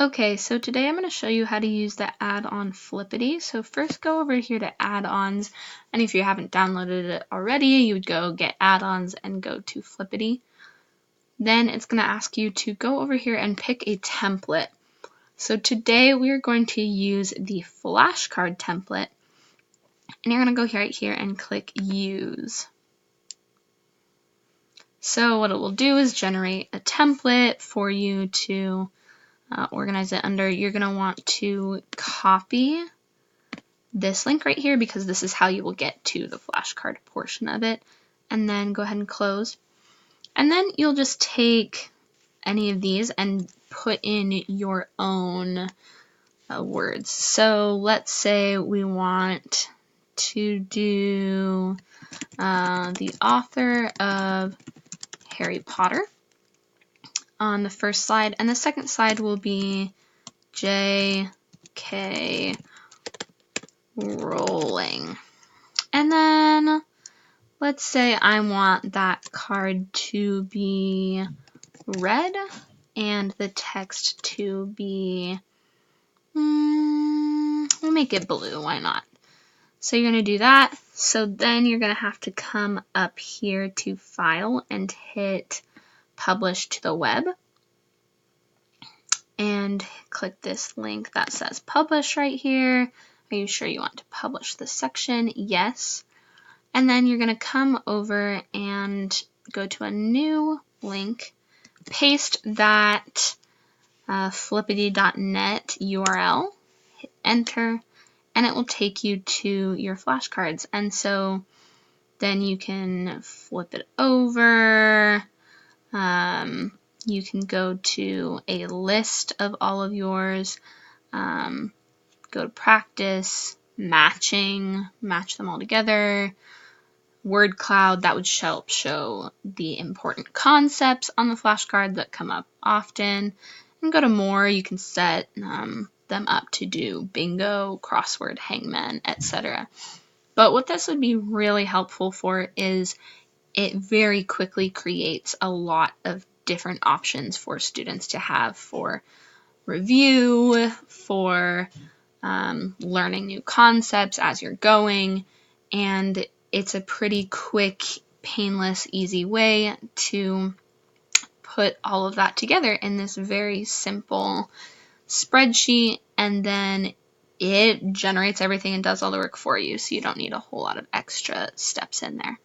Okay, so today I'm going to show you how to use the add-on Flippity. So first go over here to add-ons, and if you haven't downloaded it already, you would go get add-ons and go to Flippity. Then it's going to ask you to go over here and pick a template. So today we're going to use the flashcard template, and you're going to go right here and click Use. So what it will do is generate a template for you to organize it under. You're going to want to copy this link right here because this is how you will get to the flashcard portion of it, and then go ahead and close. And then you'll just take any of these and put in your own words. So let's say we want to do the author of Harry Potter on the first slide, and the second slide will be J.K. Rowling. And then let's say I want that card to be red and the text to be, we'll make it blue, why not? So you're going to do that. So then you're going to have to come up here to File and hit Publish to the Web. And click this link that says Publish right here. Are you sure you want to publish this section? Yes. And then you're going to come over and go to a new link, paste that flippity.net URL, hit enter, and it will take you to your flashcards. And so then you can flip it over. You can go to a list of all of yours, go to practice, matching, match them all together, word cloud, that would help show the important concepts on the flashcard that come up often, and go to more, you can set them up to do bingo, crossword, hangman, etc. But what this would be really helpful for is it very quickly creates a lot of different options for students to have for review, for learning new concepts as you're going, and it's a pretty quick, painless, easy way to put all of that together in this very simple spreadsheet, and then it generates everything and does all the work for you, so you don't need a whole lot of extra steps in there.